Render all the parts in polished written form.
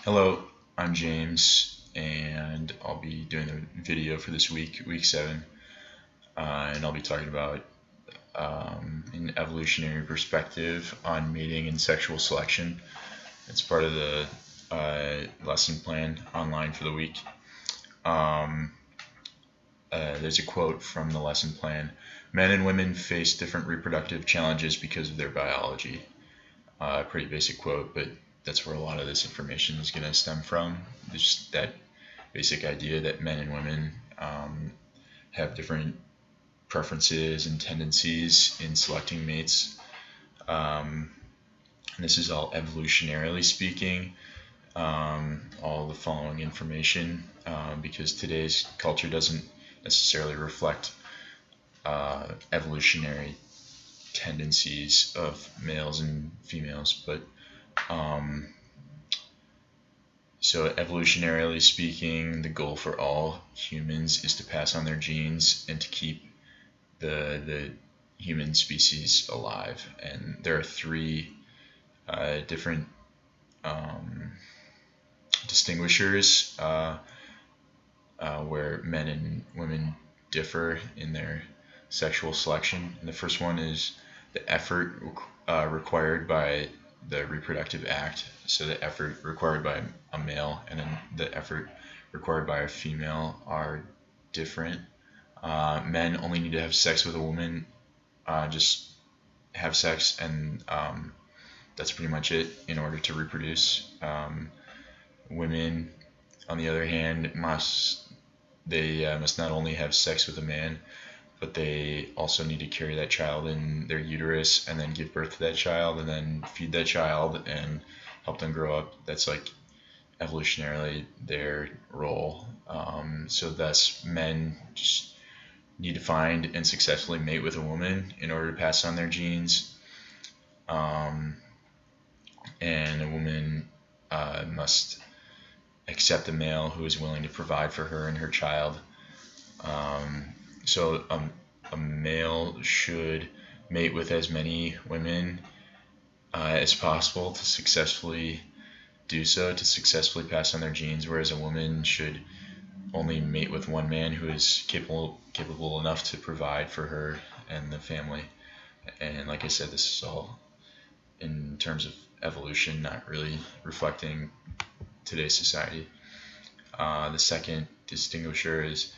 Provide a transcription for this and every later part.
Hello, I'm James, and I'll be doing the video for this week, week 7, and I'll be talking about an evolutionary perspective on mating and sexual selection. It's part of the lesson plan online for the week. There's a quote from the lesson plan: "Men and women face different reproductive challenges because of their biology." Pretty basic quote, but that's where a lot of this information is going to stem from. Just that basic idea that men and women have different preferences and tendencies in selecting mates. And this is all evolutionarily speaking, all the following information, because today's culture doesn't necessarily reflect evolutionary tendencies of males and females, but so evolutionarily speaking, the goal for all humans is to pass on their genes and to keep the human species alive. And there are three different distinguishers where men and women differ in their sexual selection. And the first one is the effort required by the reproductive act. So the effort required by a male and then the effort required by a female are different. Men only need to have sex with a woman, just have sex, and that's pretty much it in order to reproduce. Women, on the other hand, must not only have sex with a man, but they also need to carry that child in their uterus and then give birth to that child and then feed that child and help them grow up. That's like evolutionarily their role. So thus, men just need to find and successfully mate with a woman in order to pass on their genes. And a woman must accept a male who is willing to provide for her and her child. So a male should mate with as many women as possible to successfully do so, to successfully pass on their genes, whereas a woman should only mate with one man who is capable enough to provide for her and the family. And like I said, this is all in terms of evolution, not really reflecting today's society. The second distinguisher is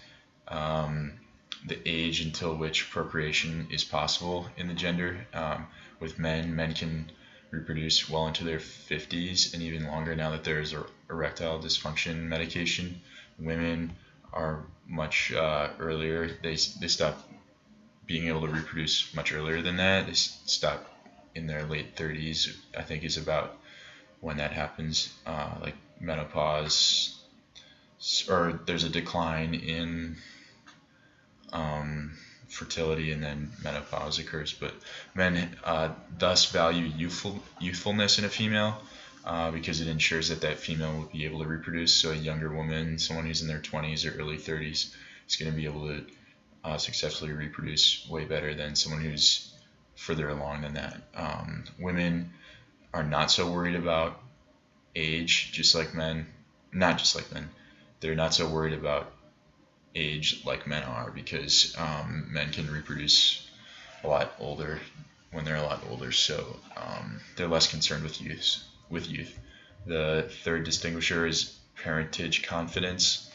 the age until which procreation is possible in the gender. With men can reproduce well into their 50s and even longer now that there's erectile dysfunction medication. Women are much earlier. They stop being able to reproduce much earlier than that. They stop in their late 30s, I think, is about when that happens. Like menopause, or there's a decline in fertility and then menopause occurs. But men thus value youthfulness in a female because it ensures that female will be able to reproduce. So a younger woman, someone who's in their 20s or early 30s, is going to be able to successfully reproduce way better than someone who's further along than that. Women are not so worried about age, just like men. Not just like men. They're not so worried about age like men are, because men can reproduce a lot older when they're a lot older, so they're less concerned with youth. The third distinguisher is parentage confidence.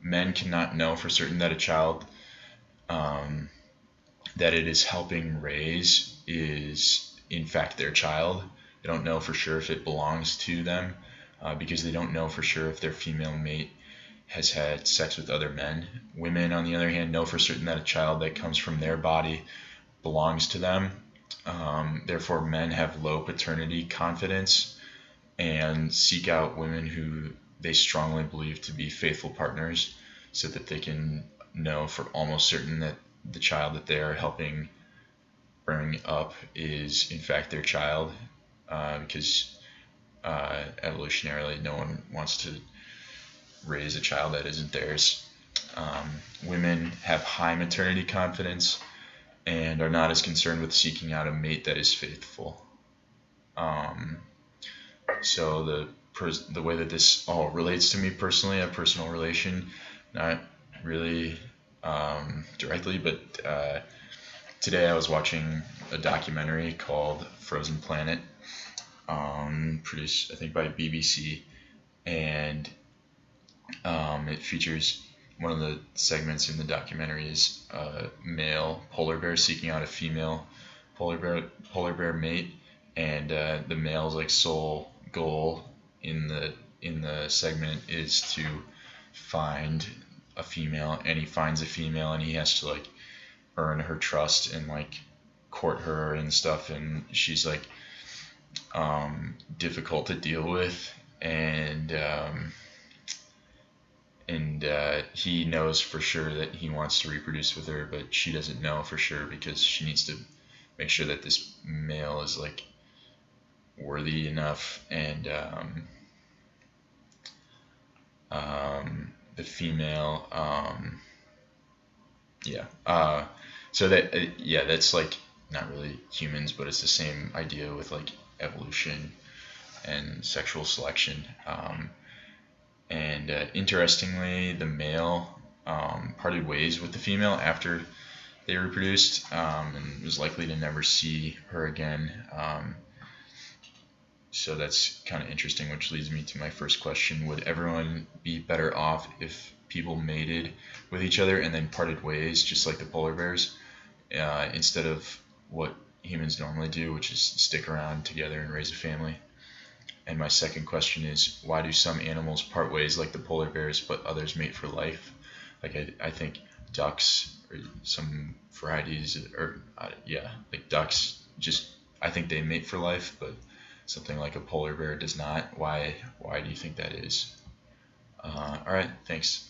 Men cannot know for certain that a child that it is helping raise is in fact their child. They don't know for sure if it belongs to them because they don't know for sure if their female mate has had sex with other men. Women, on the other hand, know for certain that a child that comes from their body belongs to them. Therefore, men have low paternity confidence and seek out women who they strongly believe to be faithful partners so that they can know for almost certain that the child that they are helping bring up is in fact their child, because evolutionarily no one wants to raise a child that isn't theirs. Women have high maternity confidence and are not as concerned with seeking out a mate that is faithful. So the the way that this all relates to me personally, a personal relation, not really directly, but today I was watching a documentary called Frozen Planet, produced I think by BBC, and it features one of the segments in the documentary is a male polar bear seeking out a female polar bear mate, and the male's like sole goal in the segment is to find a female, and he finds a female, and he has to like earn her trust and like court her and stuff, and she's like difficult to deal with, and he knows for sure that he wants to reproduce with her, but she doesn't know for sure because she needs to make sure that this male is like worthy enough, and the female, yeah. So that yeah, that's like not really humans, but it's the same idea with like evolution and sexual selection. And interestingly, the male parted ways with the female after they reproduced, and was likely to never see her again. So that's kind of interesting, which leads me to my first question. Would everyone be better off if people mated with each other and then parted ways, just like the polar bears, instead of what humans normally do, which is stick around together and raise a family? And my second question is, why do some animals part ways like the polar bears, but others mate for life? Like I think ducks or some varieties, or yeah, like ducks just, I think they mate for life, but something like a polar bear does not. Why do you think that is? All right, thanks.